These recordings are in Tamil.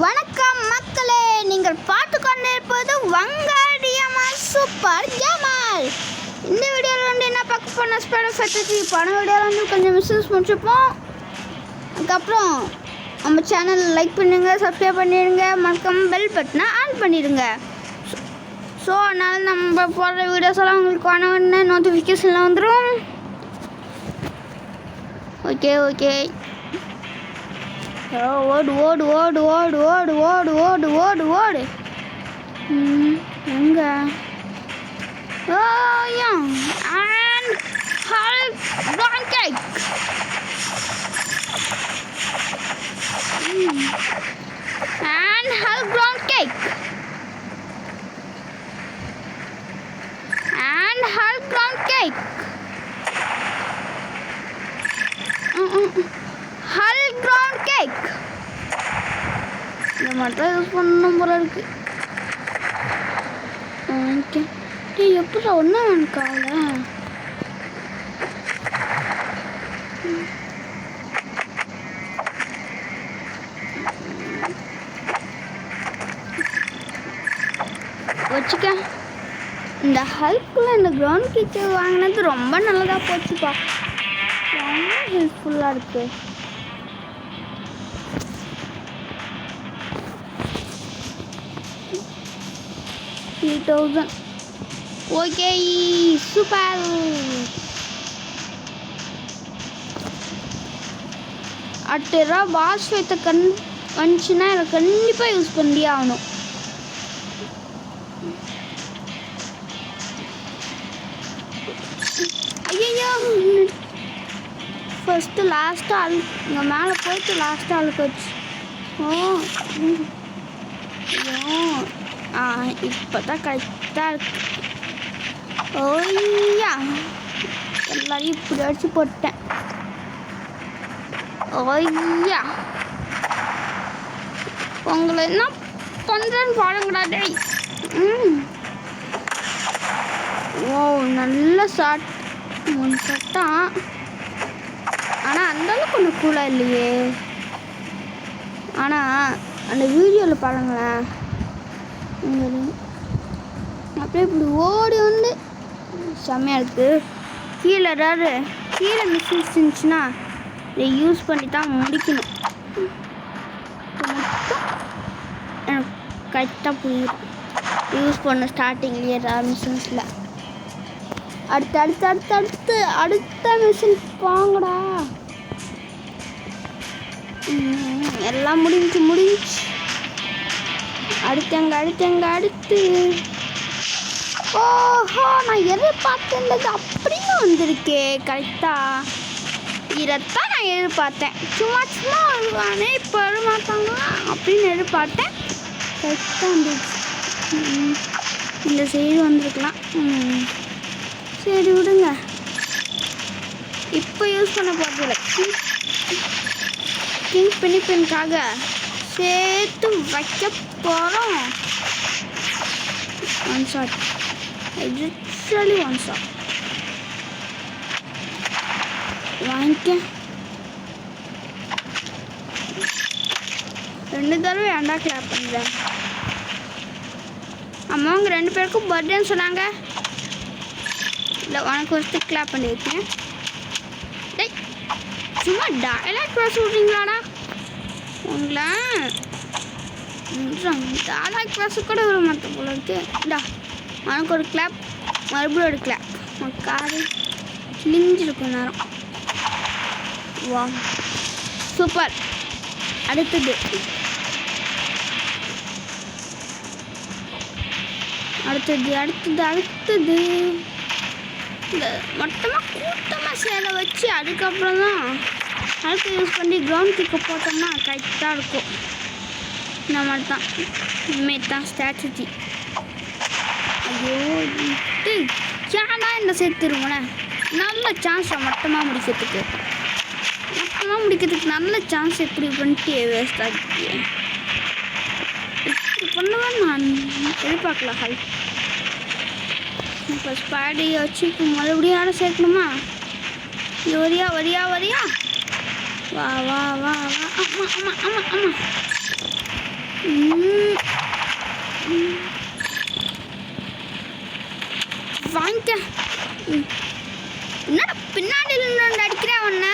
வணக்கம் மக்களே, நீங்கள் பார்த்து கொண்டிருப்பது வங்காடியம்மா சூப்பர் கேமர். இந்த வீடியோவில் வந்து என்ன பார்க்க போனால் ஸ்பைடர் ஃபேக்டரி பண வீடியோவில் வந்து கொஞ்சம் மிஸ்ஸஸ் முடிச்சுப்போம். அதுக்கப்புறம் நம்ம சேனல் லைக் பண்ணிடுங்க, சப்ஸ்கிரைப் பண்ணிடுங்க, மறக்காம பெல் பட்டனை ஆன் பண்ணிடுங்க. ஸோ அதனால் நம்ம போடுற வீடியோஸ் எல்லாம் உங்களுக்கு உடனே நோட்டிஃபிகேஷனில் வந்துடும். ஓகே ஓடு ஓடு ஓடு ஓடு ஓடு ஓடு ஓடு ஓடு ஓடு எங்க and Hulk brown cake and Hulk brown cake and Hulk brown cake Hulk brown cake. இந்த மட்டும் யூஸ் பண்ணணும் போல இருக்கு. ஓகே எப்படி ஒன்றா எனக்கு ஆகல. வச்சுக்க. இந்த ஹல்கில் இந்த கிரவுண்ட் கேக்கு வாங்கினது ரொம்ப நல்லதாக போச்சுப்பா. ரொம்ப ஹெல்ப்ஃபுல்லாக இருக்குது. Okay super. அடுத்த பாஸ் ஃபைத்தை வந்துச்சுன்னா எனக்கு கண்டிப்பாக யூஸ் பண்ணியே ஆகணும். ஐயோ ஃபஸ்ட்டு லாஸ்ட்டாக இங்கே மேலே போயிட்டு லாஸ்ட்டாக அழுக்க வச்சு. இப்போ தான் கரெக்டாக இருக்கு. ஓய்யா எல்லாரையும் இப்படி அடிச்சு போட்டேன். ஓய்யா உங்களை என்ன பண்ணுறேன்னு பாருங்கடா. ஓ நல்ல ஷாட், 3 ஷாட்டா. ஆனால் அந்தளவுக்கு ஒன்றும் கூலாக இல்லையே. ஆனால் அந்த வீடியோவில் பாருங்களேன், அப்படியே இப்படி ஓடி வந்து செம்மையாக இருக்குது. கீழே மிஷின்ஸ் இருந்துச்சுன்னா இதை யூஸ் பண்ணி தான் முடிக்கணும். மட்டும் எனக்கு கரெக்டாக புரியும். யூஸ் பண்ண ஸ்டார்டிங்லேயே ஏதாவது மிஷின்ஸில் அடுத்த மிஷின் வாங்கடா. எல்லாம் முடிஞ்சு அடுத்து. ஓஹோ நான் எதிர்பார்த்தது அப்படின்னு வந்திருக்கே. கரெக்டாக இதைத்தான் நான் எதிர்பார்த்தேன். சும்மா வருவானே இப்போ வரமாட்டாங்களா அப்படின்னு எதிர்பார்த்தேன். கரெக்டாக வந்துருச்சு. இந்த சைடு வந்திருக்கலாம். சரி விடுங்க, இப்போ யூஸ் பண்ண போகிறதில்ல. கிங் பெனிப்பெனுக்காக சேர்த்து வைக்க போகிறோம். One shot, literally one shot வாங்கிக்க. 2 தடவை ஏன்டா கிளாப் பண்ணுறேன். அம்மா அவங்க 2 பேருக்கும் பர்த்டேன்னு சொன்னாங்க. இல்லை உனக்கு ஃபஸ்ட்டு கிளாப் பண்ணி வைக்கேன். டேய் சும்மா டயலாக் பேச விட்றீங்களாடா உங்களை. டயலாக் பேச கூட விட மாட்டேன் போல இருக்கு. டா உனக்கு ஒரு கிளாப், மறுபடியும் ஒரு கிளாப். காது கிழிஞ்சிருக்கும் நேரம். வா சூப்பர். அடுத்தது இந்த மொத்தமாக கூட்டமாக சேர வச்சு அதுக்கப்புறம் தான் அடுத்து யூஸ் பண்ணி கிரவுண்ட் கிக்க போட்டோம்னா கரெக்டாக இருக்கும். இந்த மாதிரி தான் இனிமேல் தான் ஸ்ட்ராட்டஜி. ஐயோ ஏன்னா இந்த சேர்த்துருவோண்ணே. நல்ல சான்ஸ் மொத்தமாக முடிக்கிறதுக்கு நல்ல சான்ஸ். எப்படி பண்ணிட்டு வேஸ்ட் ஆகிட்டே இப்படி பண்ணுவேன் நான் எதிர்பார்க்கல. ஹல் இப்போ ஸ்பைடியை வச்சு இப்போ மறுபடியும் யாரை சேர்க்கணுமா? வரியா வரியா வரியா வா வா வா வா. ஆமாம் ஆமாம் ஆமாம் ஆமாம். வாங்கிக்க. என்னடா பின்னாடி இருந்து அடிக்கிறேன் ஒன்ன.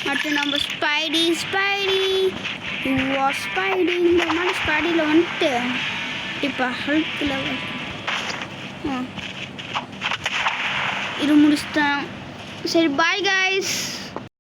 அடுத்து நம்ம ஸ்பைடி இந்த மாதிரி ஸ்பைடியில் வந்துட்டு இப்போ ஹல்கில் இது முடிச்சிட்டேன். சரி பாய் கைஸ்.